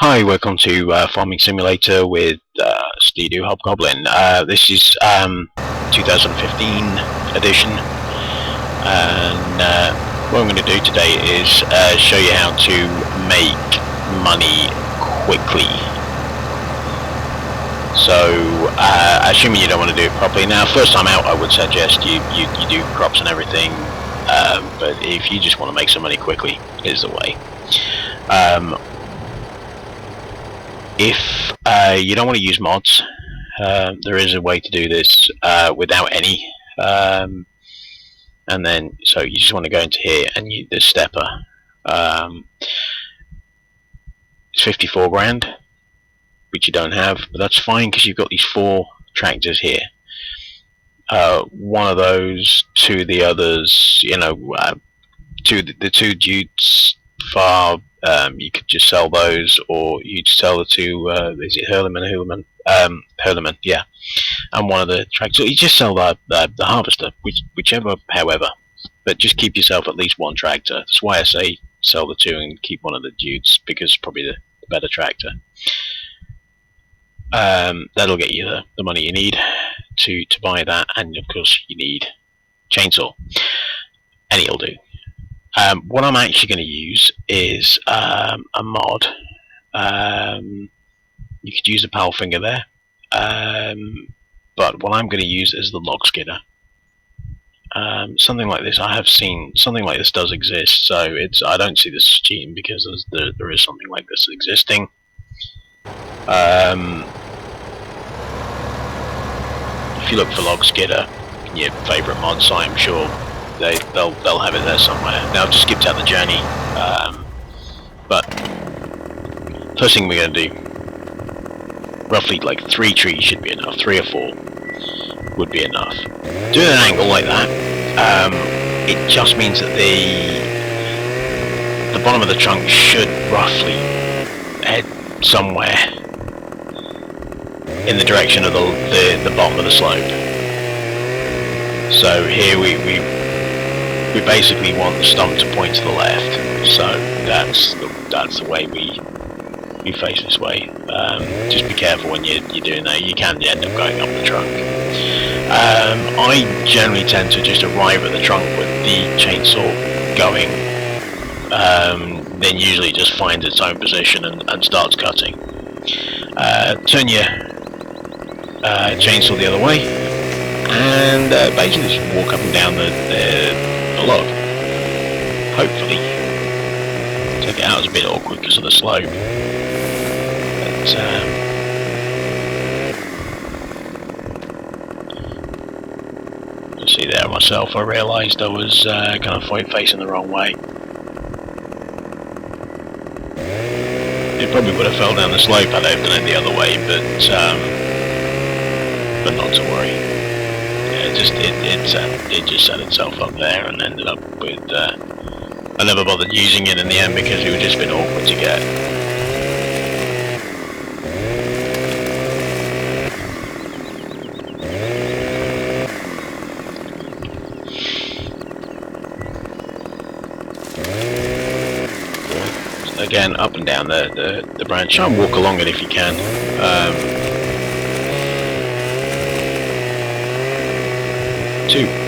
Hi, welcome to Farming Simulator with Steedo Hobgoblin. This is 2015 edition, and what I'm going to do today is show you how to make money quickly. So, assuming you don't want to do it properly, now first time out I would suggest you do crops and everything, but if you just want to make some money quickly, here's the way. If you don't want to use mods, there is a way to do this without any. And then, so you just want to go into here and the stepper. It's 54 grand, which you don't have, but that's fine because you've got these 4 tractors here. One of those, 2 of the others, you know, the 2 dudes far. You could just sell those, or you just sell the 2. Is it Hurleman? Hurleman, yeah. And one of the tractors. You just sell the harvester, whichever, however. But just keep yourself at least 1 tractor. That's why I say sell the 2 and keep one of the dudes, because it's probably the better tractor. That'll get you the money you need to buy that, and of course you need chainsaw. Any'll do. What I'm actually going to use is a mod. You could use the power finger there, but what I'm going to use is the log skidder. Something like this, I have seen something like this does exist, so I don't see this as cheating because there is something like this existing. If you look for log skidder in your favourite mod site, I'm sure they'll have it there somewhere. Now I've just skipped out the journey, but first thing we're going to do, roughly like 3 trees should be enough. 3 or 4 would be enough. Doing an angle like that, it just means that the bottom of the trunk should roughly head somewhere in the direction of the bottom of the slope. So here we basically want the stump to point to the left, so that's the way we face this way. Just be careful when you're doing that. You can end up going up the trunk. I generally tend to just arrive at the trunk with the chainsaw going, then usually just finds its own position and starts cutting. Turn your chainsaw the other way, and basically just walk up and down the log. Hopefully take it out is a bit awkward because of the slope, but see there myself, I realised I was kind of facing the wrong way. It probably would have fell down the slope had I done it the other way, but not to worry. It just set itself up there and ended up with. I never bothered using it in the end because it would just been awkward to get. So again, up and down the branch. Try and walk along it if you can.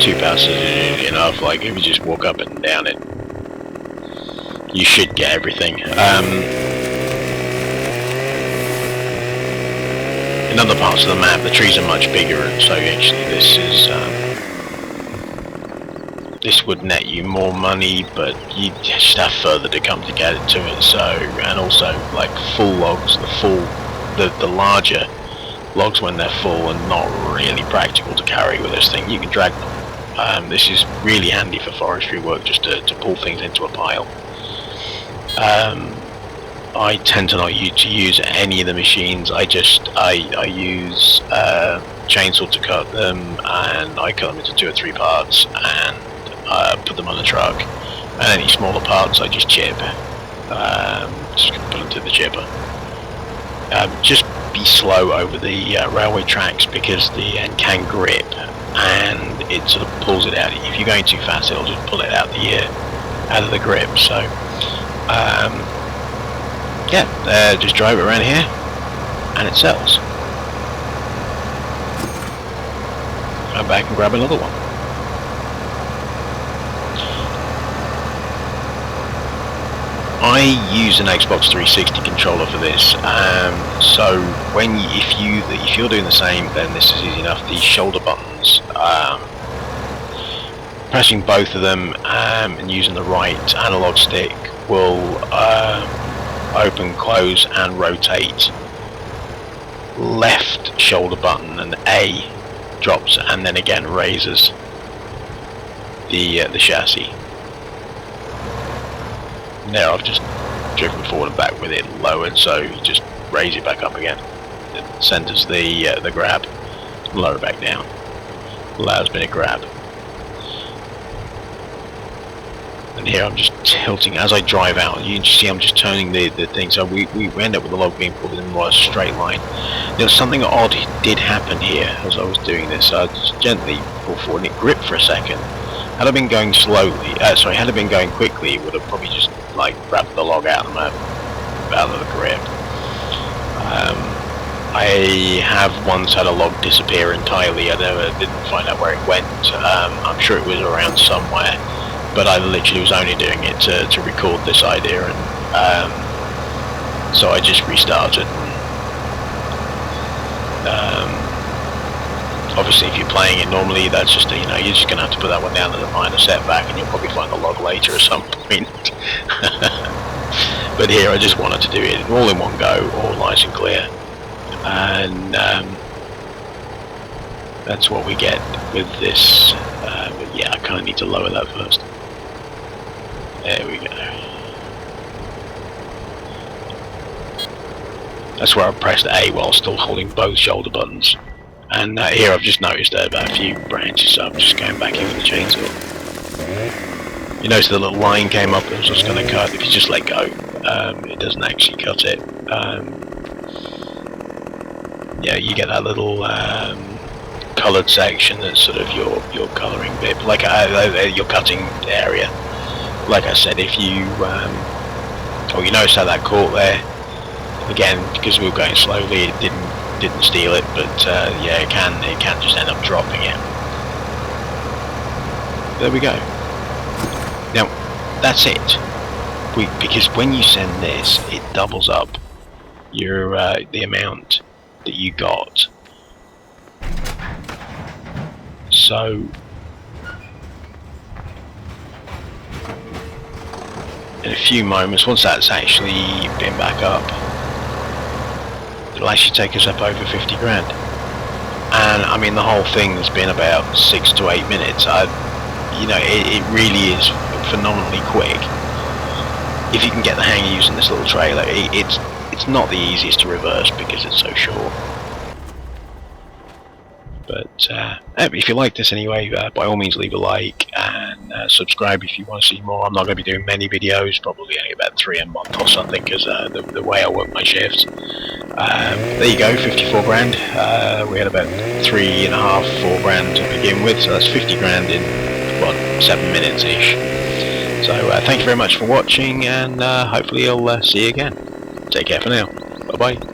Two passes is enough. Like if you just walk up and down it, you should get everything. In other parts of the map, the trees are much bigger, and so actually this would net you more money, but you just have further to come to get it to it. So, and also like full logs, the larger logs when they're full are not really practical to carry with this thing. You can drag them. This is really handy for forestry work, just to pull things into a pile. I tend to not use any of the machines. I use chainsaw to cut them, and I cut them into 2 or 3 parts and put them on the truck. And any smaller parts I just chip. Just put them to the chipper. Just be slow over the railway tracks because the end can grip and it sort of pulls it out. If you're going too fast, it'll just pull it out of the grip. So yeah, just drive it around here and it sells. Go back and grab another one. I use an Xbox 360 controller for this, so if you're doing the same, then this is easy enough. The shoulder buttons, pressing both of them and using the right analog stick will open, close, and rotate. Left shoulder button and A drops and then again raises the chassis. Now I've just driven forward and back with it lowered, so you just raise it back up again. It centers the grab, lower it back down, allows me to grab. And here I'm just tilting as I drive out. You can see I'm just turning the thing, so we end up with the log being pulled in more a straight line. There was something odd did happen here as I was doing this. I just gently pulled forward and it gripped for a second. Had I been going slowly, had I been going quickly, it would have probably just like grabbed the log out of the grip. I have once had a log disappear entirely. I didn't find out where it went. I'm sure it was around somewhere, but I literally was only doing it to record this idea, and so I just restarted. Obviously, if you're playing it normally, that's just you're just gonna have to put that one down as a minor setback, and you'll probably find the log later at some point. But here, I just wanted to do it all in one go, all nice and clear, and that's what we get with this. But yeah, I kind of need to lower that first. There we go. That's where I pressed A while still holding both shoulder buttons. And here I've just noticed about a few branches, so I'm just going back in with the chainsaw. You notice the little line came up that was just going to cut. If you just let go, it doesn't actually cut it. Yeah, you get that little coloured section that's sort of your colouring bit, like your cutting area. Like I said, if you you notice how that caught there. Again, because we were going slowly, it didn't steal it, but yeah, it can just end up dropping it. There we go. Now that's it. Because when you send this, it doubles up your the amount that you got. So in a few moments, once that's actually been back up, it'll actually take us up over 50 grand. And I mean, the whole thing has been about 6 to 8 minutes. It really is phenomenally quick. If you can get the hang of using this little trailer, it's not the easiest to reverse because it's so short. But if you like this anyway, by all means leave a like and subscribe if you want to see more. I'm not going to be doing many videos, probably only about 3 a month or something, because the way I work my shifts. There you go, 54 grand. We had about 3.5, 4 grand to begin with, so that's 50 grand in, what, 7 minutes ish. So thank you very much for watching, and hopefully I'll see you again. Take care for now. Bye bye.